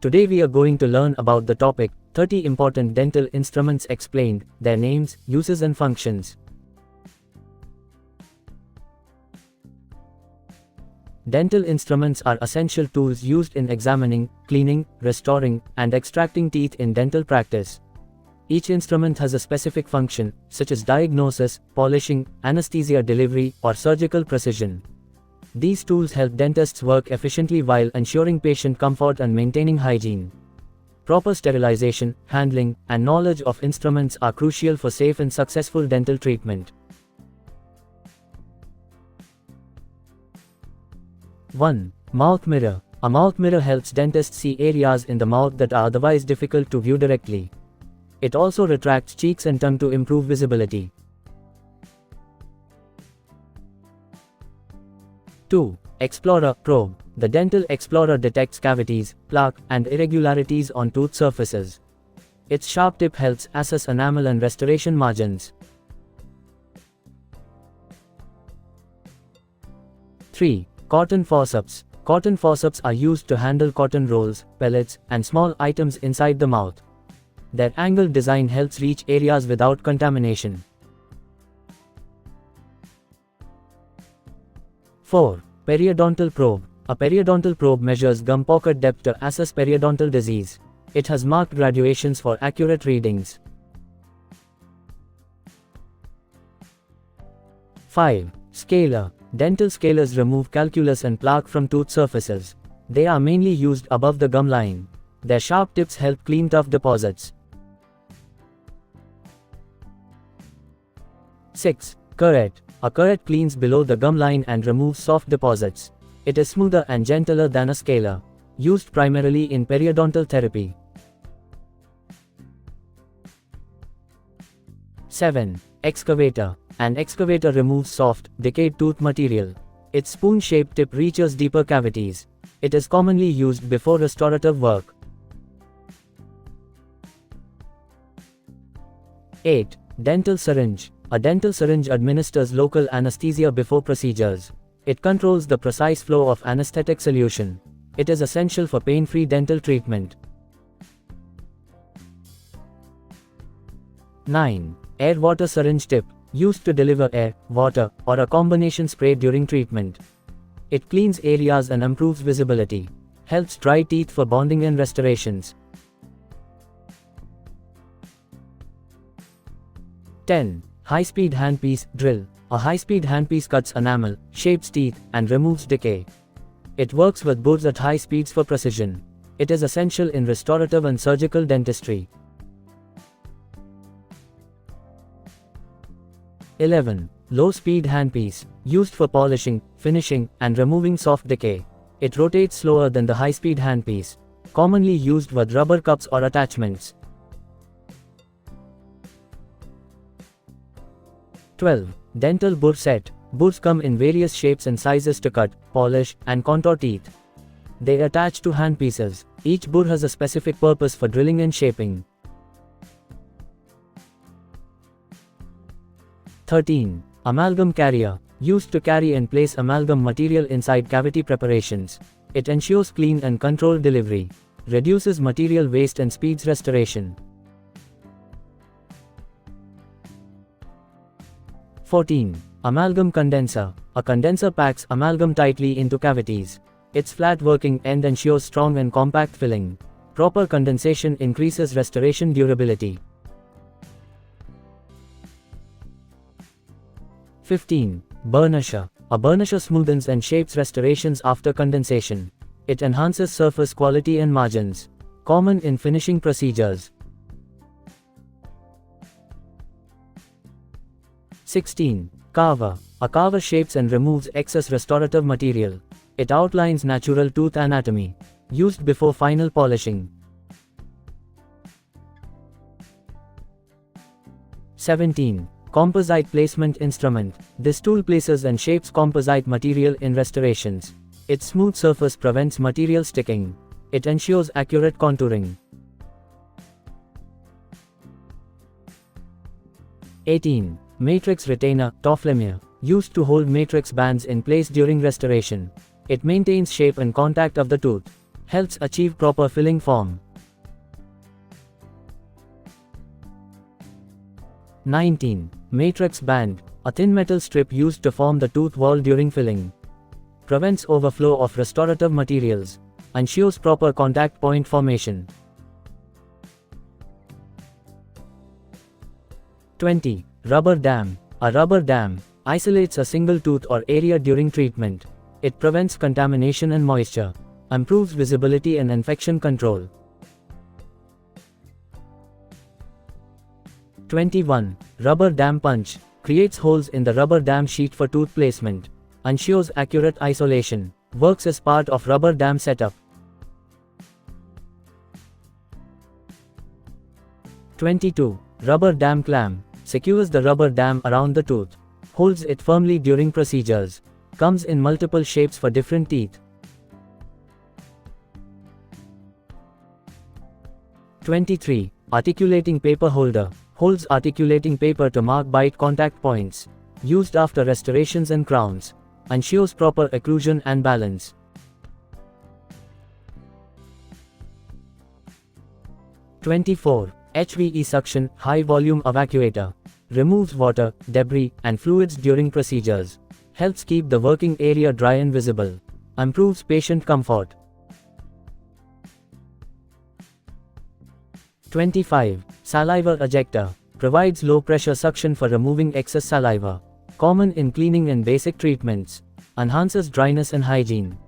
Today we are going to learn about the topic, 30 important dental instruments explained, their names, uses and functions. Dental instruments are essential tools used in examining, cleaning, restoring, and extracting teeth in dental practice. Each instrument has a specific function, such as diagnosis, polishing, anesthesia delivery, or surgical precision. These tools help dentists work efficiently while ensuring patient comfort and maintaining hygiene. Proper sterilization, handling, and knowledge of instruments are crucial for safe and successful dental treatment. 1. Mouth mirror. A mouth mirror helps dentists see areas in the mouth that are otherwise difficult to view directly. It also retracts cheeks and tongue to improve visibility. 2. Explorer probe. The dental explorer detects cavities, plaque, and irregularities on tooth surfaces. Its sharp tip helps assess enamel and restoration margins. 3. Cotton forceps. Cotton forceps are used to handle cotton rolls, pellets, and small items inside the mouth. Their angled design helps reach areas without contamination. 4. Periodontal probe. A periodontal probe measures gum pocket depth to assess periodontal disease. It has marked graduations for accurate readings. 5. Scaler. Dental scalers remove calculus and plaque from tooth surfaces. They are mainly used above the gum line. Their sharp tips help clean tough deposits. 6. Curette. A curette cleans below the gum line and removes soft deposits. It is smoother and gentler than a scaler. Used primarily in periodontal therapy. 7. Excavator. An excavator removes soft, decayed tooth material. Its spoon-shaped tip reaches deeper cavities. It is commonly used before restorative work. 8. Dental syringe. A dental syringe administers local anesthesia before procedures. It controls the precise flow of anesthetic solution. It is essential for pain-free dental treatment. 9. Air-water syringe tip. Used to deliver air, water, or a combination spray during treatment. It cleans areas and improves visibility. Helps dry teeth for bonding and restorations. 10. High-speed handpiece drill. A high-speed handpiece cuts enamel, shapes teeth, and removes decay. It works with burrs at high speeds for precision. It is essential in restorative and surgical dentistry. 11. Low-speed handpiece. Used for polishing, finishing, and removing soft decay. It rotates slower than the high-speed handpiece. Commonly used with rubber cups or attachments. 12. Dental burr set. Burrs come in various shapes and sizes to cut, polish, and contour teeth. They attach to handpieces. Each burr has a specific purpose for drilling and shaping. 13. Amalgam carrier. Used to carry and place amalgam material inside cavity preparations. It ensures clean and controlled delivery. Reduces material waste and speeds restoration. 14. Amalgam condenser. A condenser packs amalgam tightly into cavities. Its flat working end ensures strong and compact filling. Proper condensation increases restoration durability. 15. Burnisher. A burnisher smoothens and shapes restorations after condensation. It enhances surface quality and margins. Common in finishing procedures. 16. Carver. A carver shapes and removes excess restorative material. It outlines natural tooth anatomy. Used before final polishing. 17. Composite placement instrument. This tool places and shapes composite material in restorations. Its smooth surface prevents material sticking. It ensures accurate contouring. 18. Matrix retainer, Tofflemier. Used to hold matrix bands in place during restoration. It maintains shape and contact of the tooth. helps achieve proper filling form. 19. Matrix band, a thin metal strip used to form the tooth wall during filling. Prevents overflow of restorative materials. Ensures proper contact point formation. 20. Rubber dam. A rubber dam isolates a single tooth or area during treatment. It prevents contamination and moisture. Improves visibility and infection control. 21. Rubber dam punch. Creates holes in the rubber dam sheet for tooth placement. Ensures accurate isolation. Works as part of rubber dam setup. 22. Rubber dam clamp. Secures the rubber dam around the tooth. Holds it firmly during procedures. Comes in multiple shapes for different teeth. 23. Articulating paper holder. Holds articulating paper to mark bite contact points. Used after restorations and crowns. Ensures proper occlusion and balance. 24. HVE suction, high volume evacuator. Removes water, debris, and fluids during procedures. Helps keep the working area dry and visible. Improves patient comfort. 25. Saliva ejector. Provides low pressure suction for removing excess saliva. Common in cleaning and basic treatments. Enhances dryness and hygiene.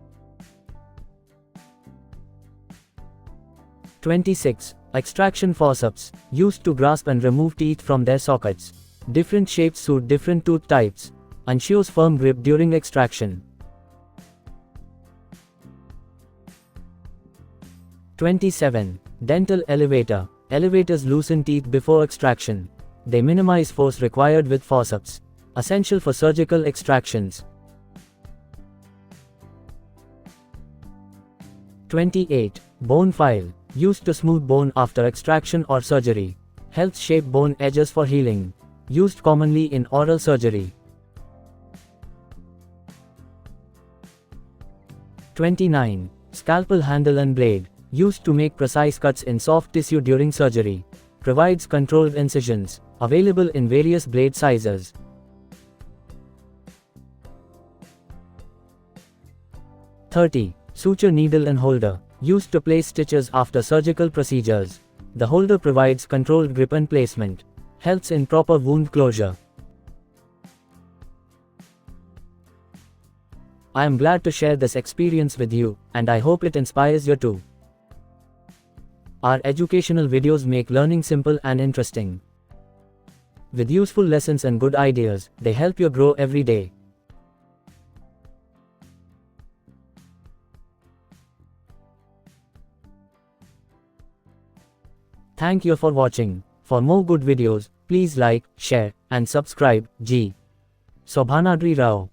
26. Extraction forceps. Used to grasp and remove teeth from their sockets. Different shapes suit different tooth types. Ensures firm grip during extraction. 27. Dental elevator. Elevators loosen teeth before extraction. They minimize force required with forceps. Essential for surgical extractions. 28. Bone file. Used to smooth bone after extraction or surgery. Helps shape bone edges for healing. Used commonly in oral surgery. 29. Scalpel handle and blade. Used to make precise cuts in soft tissue during surgery. Provides controlled incisions. Available in various blade sizes. 30. Suture needle and holder. Used to place stitches after surgical procedures. The holder provides controlled grip and placement. Helps in proper wound closure. I am glad to share this experience with you, and I hope it inspires you too. Our educational videos make learning simple and interesting. With useful lessons and good ideas, they help you grow every day. Thank you for watching. For more good videos, please like, share, and subscribe. G. Sobhanadri Rao.